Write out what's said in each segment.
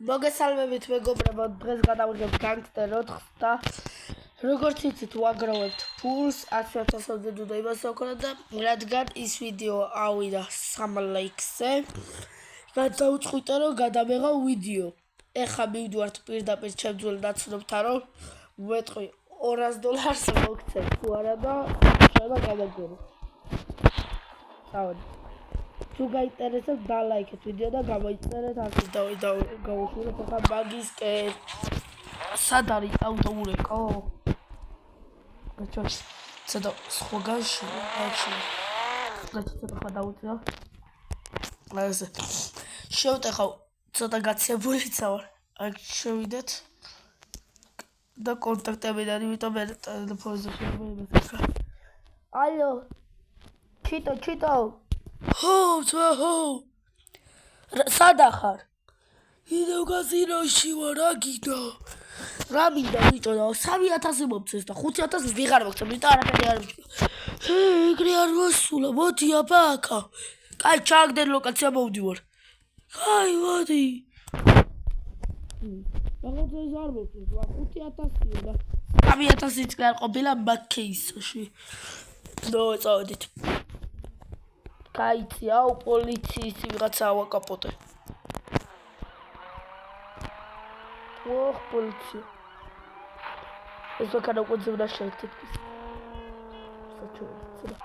მოგესალმებით მეგობრებო, დღეს გადავიღებ განგსტერ 4 და როგორც იცით ვაგროვებთ ფულს 100,000-ზე უნდა იმას ვქონდა და რადგან ის ვიდეო ავიდა 3 ლაიქზე გადავწყვიტე რომ გადამეღო ვიდეო. ეხლა მივდივართ პირდაპირ ჩემ ძველ ნაცნობთან რომ ვეტყვი $200 მოგცემ თუ არა და შეიძლება გავაგორო. დავადი. თუ გაინტერესებთ დალაიქეთ ვიდეო და გამოიწერეთ ასე გავუშუროთ ახლა მაგისკენ. სად არის ავტოურეკო? გაჩვენე ცოტა სხვა განშილო, გაჩვენე ხა დაუწია. ასე. შევტეხავ ცოტა გაცებულიცა ვარ. აქ შევიდეთ და კონტაქტები და იმიტომ მე ტელეფონზე შევიდეთ. ალო. ჩიტო. ხო. სად ახარ? კიდევ გაზინოში ვარ, აგიდა. რა მინდა ბიჭო, 3,000 მომწეს და 5,000 ვიღარ მოგცემ, იმიტომ არაფერი არ მიჭირა. ეგრე არ მოსულა, მოდი აბა აქა. კაი, ჩააგდენ ლოკაცია მოვდივარ. კაი, მოდი. რაღაც ეს არ მომწეს, 5,000 და 3,000 წელი არ ყოფილა მაგ кейსში. ნო, წავედით. გაიწიაო პოლიციის ვიღაცა ავაკაპოტე. ოხ პოლიცია. ეს ვაკანა უკვე ძებნა შევთითქვის. საჩუქრია.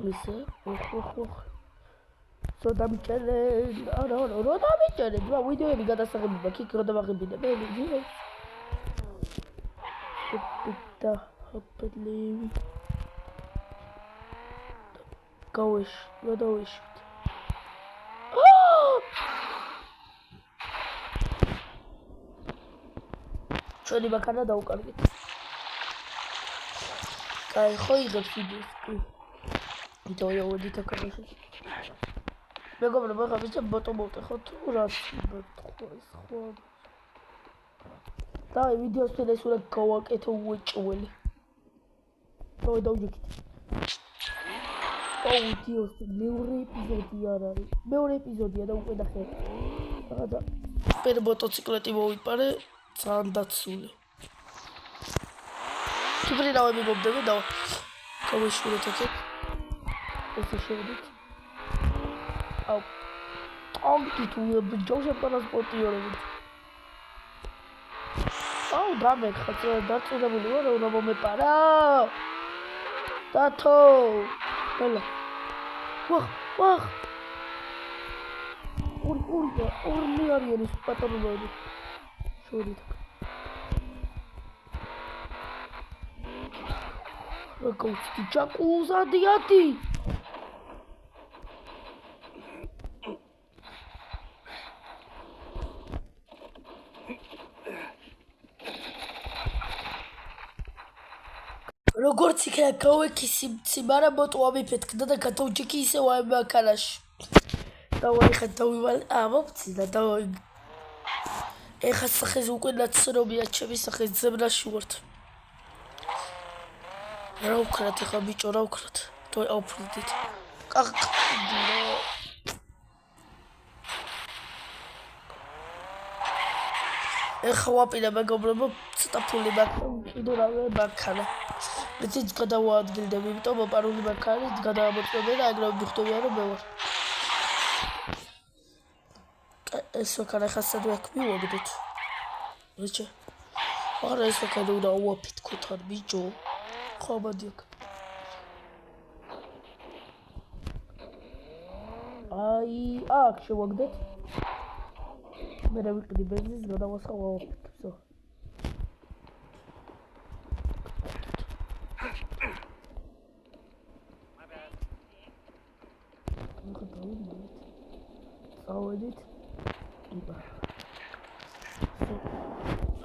ისე ოხ. სოდამჭერე. რა დამჭერე? და ვიდეოები გადასაღებია, იქ რა დავაღებინე მე ვიდეო. და ჰოპლივი გავეშ ჩვენი ბაქანა დაუკარგეთ. კაი, ხო იღებს ვიდეოს. ვიდეო ავედით აქაში. მეგობრებო, ხა ვიცი ბოტო მოვტეხოთ რა სხვა. და ვიდეოს ფინეს უნდა გავაკეთო უეჭველი. დავიჯექით. ვიდეოს მეორე ეპიზოდი არ არის. მეორე ეპიზოდია და უკვე ნახე. და პერ მოტოციკლეტი მოვიპარე, ძალიან დაცული. თვითონავები მომდები და გავეშურეთ აქეთ. ესე შევიდით. აუ. ტანკი თუ ჯოშა ტრანსპორტიორები. აუ დამეკხა დაწუნებული ვარ რომ მომეპარა. დათო. ბელა. ვახ. ორი არიან ის პატრონები. შორით. როგორი ჯაკუზადიათი. როგორც იქნება გავექისი მციმარა მოტო ამიფეთქდა და გადავჯექი ისევ ამ მანქანაში. დავაიხეთ დავივალე, მომცინა და ეხა სახეზე უკვე ნაცნობია ჩემი სახე ზებრაში ვართ. რა ვქნათ ეხა ბიჭო, რა ვქნათ? თუ ავფრიდით. ეხა ვაპირებ მეგობრებო, ცოტა ფული მაქვს, კიდევ რამე მანქანა. მეც გადავაადგილდები, იმიტომ მოპარული მანქანით გადავამოწმებენ და ეგრევე მიხვდებიან რომ მე ვარ. ეს ვაკანა ხა სად ვაქ მივაგდოთ. ბიჭო. არა ეს ვაკანა უნდა უაფეთქოთ არ ბიჭო. ხო ბადიაკ. აი, აქ შევაგდეთ. მე რა ვიყიდი ბენზინს გადავასხავ ვაფეთქო. ავედით. იბა.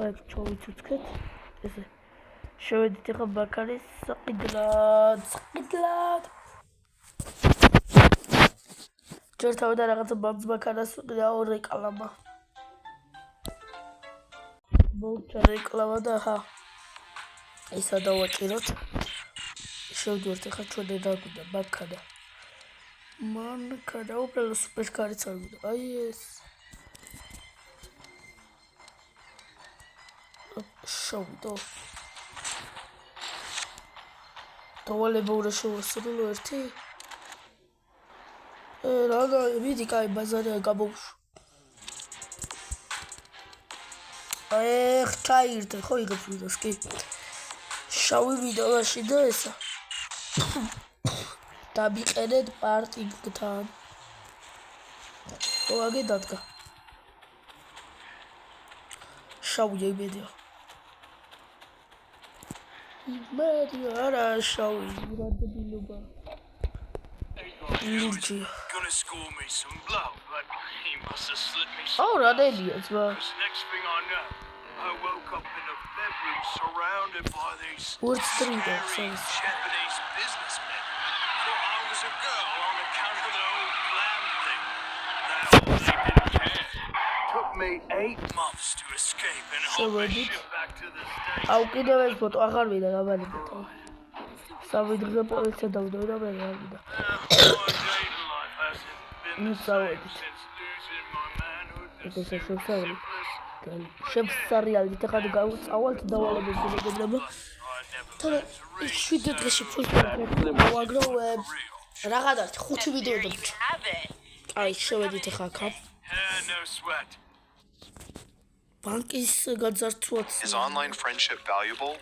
აქ ჩოვიცუცქეთ. ესე. შევედით ახლა ბაქარის საყიდლად. ჯერთავიდან რაღაცა ბაქარას რეკლამა. მოვჭა რეკლამა და ისა დავაჭიროთ. შევდივართ ახლა ჩვენ დაგუდა მანქანა. მანქანა უბრალოდ სუპერკარიც არ გვინდა. აი ეს. შევდო. დავალება უნდა შევასრულო ერთი. რა მიდი კაი ბაზარია გამოვშ. ხაირდა ხო იღებს ვიდეოს კი. შავი ვიდეო მაშინ და ესა. დამიყენეთ პარტინგთან. ოღონდ დადგა. შავი იმედია. იმედია არა შავი რადბილობა. ლურჯი. Gonna score me some blow, but he must have slipped me Oh, რადელია ძმა. Next thing I know, I woke up in a bedroom surrounded by these What's the reason? Japanese businessmen. Thought I was a girl on account of the old glam thing. They didn't care. Took me 8 months to escape and haul my shit back to the States. აუ კიდევ ეს ფოტო აღარ ვიდა გამარჯვეთ. სამიდრე პოლიცია დავდოდა მე არ ვიდა. შევსარიალით ახლა გავწავალთ დავალებებს მეგობრებო. თორე 7 დღეში ფულს მოვაგროვებ. რაღაცა 5 ვიდეო დავჭ. აი შევედით ახლა აქ. ბანკის გაძარცვაც. Is online friendship valuable?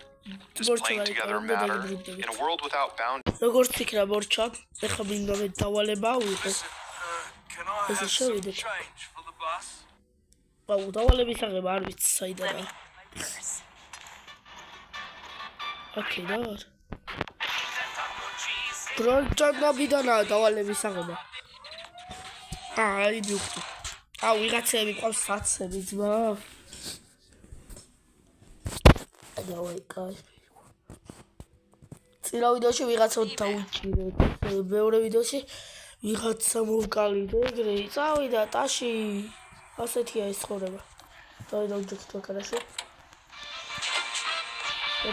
Does playing together matter? In a world without boundaries. როგორც ფიქრა მორჩა, ეხლა მინდა მე დავალება ავიღო. Can I have some change for the bus? აუ დავალების აღება არ ვიცი საიდანაა. ოკეი და დრონჭანაბიდანაა დავალების აღება. აი დიუხტი. აუ ვიღაცები ყავს საცები ძმა. დავაი კაი. წინა ვიდეოში ვიღაცა დავიჭირეთ. მეორე ვიდეოში ვიღაცა მოვკალიდე ეგრე. წავიდა ტაში. ასეთია ეს ცხოვრება. დავიჯექით ვაკარაში.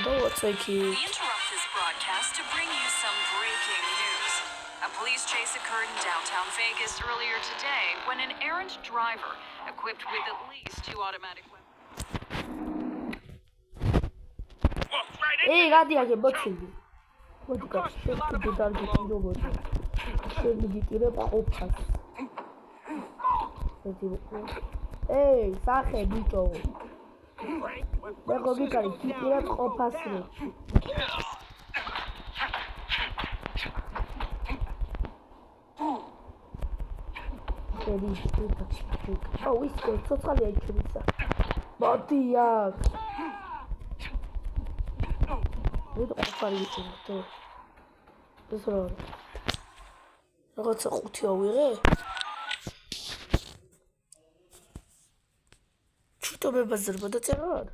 და ვაცექი. We interrupt this broadcast to bring you some breaking news. A police chase occurred in downtown Vegas earlier today when an errant driver, equipped with at least 2 automatic weapons. Ei, გადიაგე ბოჩილი. მოდი გასწრაფდი დარგეთი რობოტი. შემიგიტირებ ყოფას. Ei, სახე ბიჭო. მე გოგიკარი გიტირებ ყოფას რო. აუ ის ცოცხალია იქნისა. მოდია. ვიდ ყოფარი ვიჭირე. ეს რა. რაღაცა 5 ავიღე? ჩუტო მებაზრება და წერარ.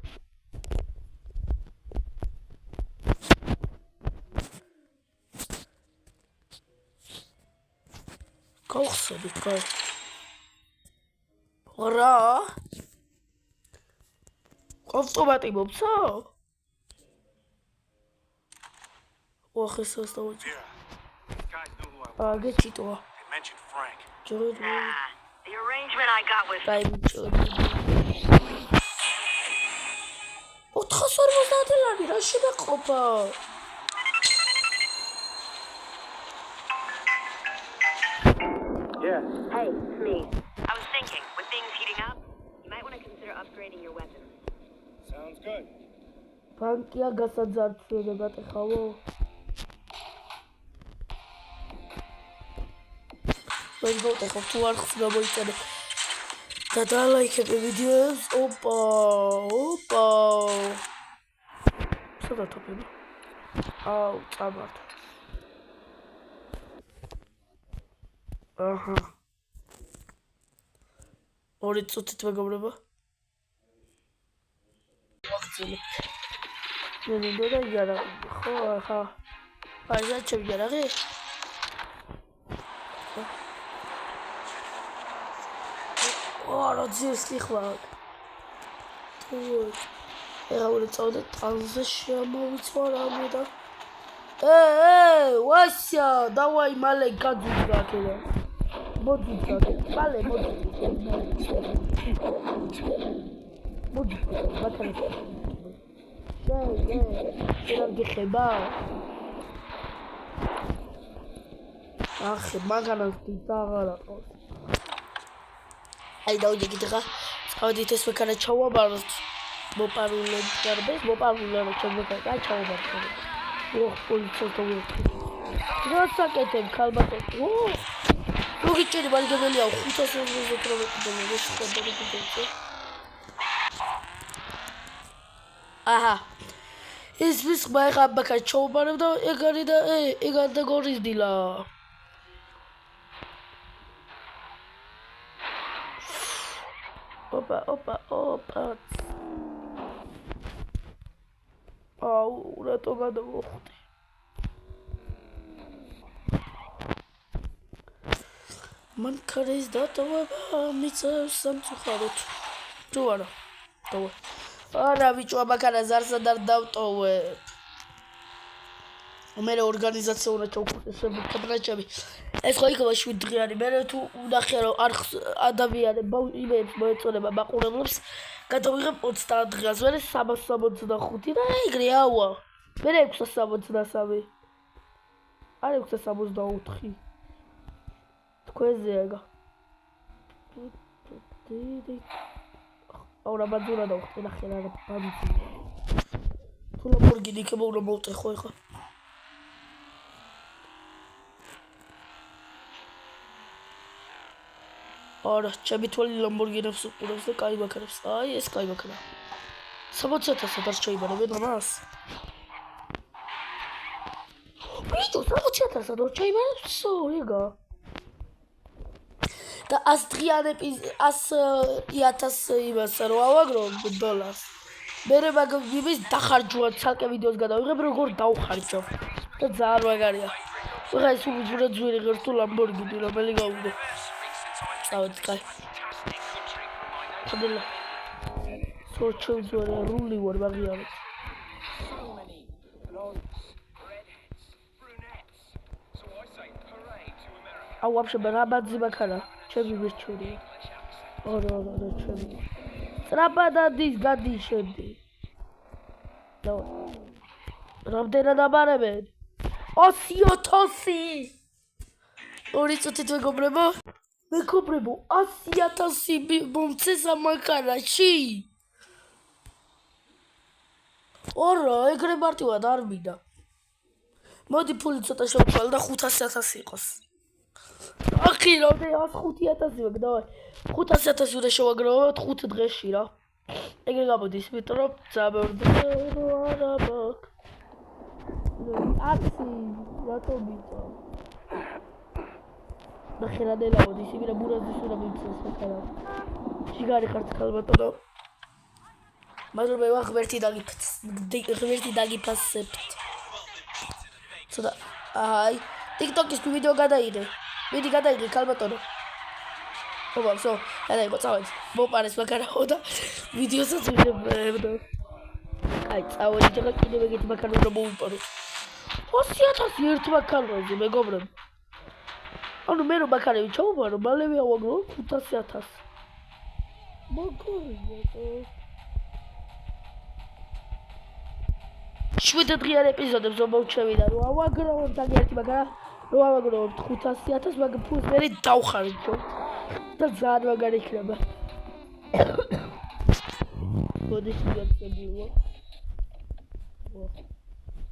გავხსები კაი. რა? ავტომატი მომცა? ოხესას დავჭი. გეჩიტოა. Mention Frank. ჯორჯ. The arrangement I got with დაიბჭო. 450 ლარი რა შეგაყოფა? Yeah. Hey, it's me. I was thinking, with things heating up, you might want to consider upgrading your weapon. Sounds good. ბანკია გასაძარცველებად ეხავო. ვერ გავტეხო თუ არ ხსნა მოიწადე. და დალაიქებე ვიდეოს. ოპა. სადა თოფები? აუ, წამართ. აჰა. ორი წუთით მეგობრებო. ვახცილებ. მე მინდოდა იარაღი. ხო, ახლა. აი, რაჩები იარაღი? რა ძირს ხვალ. თუ ეხლა უნდა წავდე ტანზე შემოვიცვა რამე და Вася, давай мале гаджуга кеда. Модуга. Мале модуга. Модуга, бакара. შენ გიხება? ახ, მაგანას დაღარა ყავს. აი დავიდეთ ხა. წავედით ეს მეკანა ჩავაბაროთ. მოპარულებ გარბეს, მოპარულებ ჩავაბაროთ, აი ჩავაბაროთ. პოლიცია დავიწყე. რასაკეთებ ქალბატონ? როგორ ჭირი ბალგებელია 500 კილომეტრზე შეხედავთ. აჰა. ის ვის ხმა ბაკა ჩაუბარებ და ეგ არის და ეგ არ დაგორიზდილა. ოპა. აუ, რატო გადავხვდი? მან ქარის დატოვება მიწევს სამწუხაროდ. თუ არა, დავა. არა ბიჭო, აბაკარა ზარსად არ დავტოვებ. მე ორგანიზაცია უნდა ჩავხუტესებინა. ეს ხო იქნება 7 დღიანი. მე თუ ვნახე რომ არ ადამიანებმა იმებს მოეწონება მაყურებლებს, გადავიღებ 30 დღეს, მე 365 და ეგრე აუა. მე 673. არ 664. თქვენზე ეგა. აურა ბადურა დავხტი ნახე რა ბანძი. თუ ლამბორგინი იქნება უნდა მოვტე ხო ეხა. არა, ჩემი თვალი ლამბორგინებს უყურებს და კაი ბაქარებს. აი ეს კაი ბაქარა. 60,000 არ შეიბარებენ ამას. ვიდო 60,000 არ შეიბარებს ეგა. და 100 დღიანი 100,000 იმას რო ავაგრო დოლარს. მე მაგის დახარჯვა ცალკე ვიდეოს გადავიღებ როგორ დავხარჯო. და ძალიან მაგარია. ხა ის უძვრა ძვირი ღირთუ ლამბორგინი რომელი გავიდე. წავედი კაი. ხადელა. სორჩევ ძვირა რული ვარ მაგიარეთ. აუ ვაფშე რაბაძი ბაქარა. ჩემი ვირჩული. არა, ჩემი. ტრაპადადის გადიშები. დავა. რამდენად აბარებენ? 100,000. ორი წუთით მეგობრებო. 100,000 მომწეს ამაკარაში. ორა, ეგრე მარტივად არ მინდა. მოდი ფული ცოტა შევცვალ და 500,000 იყოს. ახი რამდენი 105,000 ვაგ დავაი 500,000 უნდა შევაგროვოთ 5 დღეში რა. ეგრე გამოდის, იმიტომ რომ ძაბერდო არა ბაკ. აცი რატო მიწა? ნახერადელა მოდის, იმენა ბურაზის უნდა მიწეს ხარა. შიგარი ხარ ქალბატონო. მაგრამ მე ღმერთი დაგიფასებთ. ცოტა აი TikTok-ის ვიდეო გადაიდე. ვიდი გადაიდე ქალბატონო. ოპა, всё, გადაიღო წავედი. მოპარეს მაგარაო და ვიდეოსაც ვიდებდა. აი, წავედი და კიდევ ეგეთი მაგარა უნდა მოვიპარო. 100,000 ერთ მაგარაზე მეგობრებო. ანუ მე რომ მაგარები ჩავუბარო, მალევე ავაგრო 500,000. მაგარია. 7 დღიან ეპიზოდებს მომჩევიდა რომ ავაგროვებ და ერთი მაგარა რომ ავაგროვებ 500,000 მაგ ფულს მე დავხარჯო და ძალიან მაგარი იქნება. მოდი შეგეცებიო.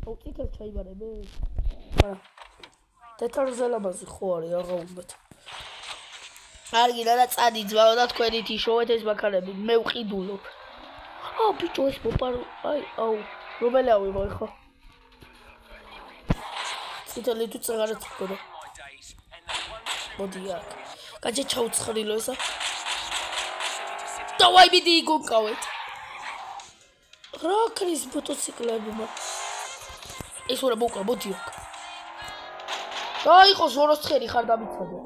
აუ ტიკეტ ჩაიბარებე. არა. თეთრზე ლამაზი ხო არის აღა უნდათ. არგინა და წადი ძვაო და თქვენით იშოვეთ ეს მაგარები. მე ვყიდულობ. აუ ბიჭო ეს მოპარო. აი აუ რომელი ავიღო ხო? ციტალი თუ წაღარეთ ხოდა. მოდი აქ. გაჭე ჩაუცხრილო ესა. დავაი მიდი გონკავეთ. რა ქრის მოტოციკლები მაგ. ეს უნდა მოკლა მოდი აქ. დაიყოს ოროსთხერი ხარ დამიცადე.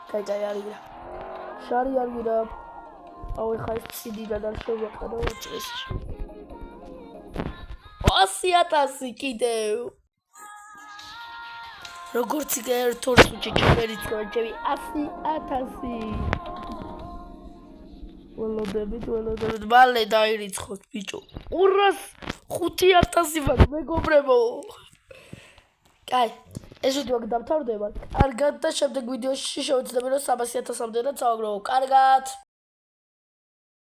კაი არია. შარი არია. აუ ხა ეს ციდიდან არ შევაყდა უწეს. 100,000 კიდევ. როგორც იქ ერთ ორ სუჩი ჩამერიცხო ჩემი 100,000. ველოდებით, მალე დაირიცხოთ ბიჭო. 205,000 ვარ მეგობრებო. კაი, ეს ვიდეო დამთავრდება. კარგად და შემდეგ ვიდეოში შევეცდები რომ 300,000-მდე და წავაგროვო. კარგად.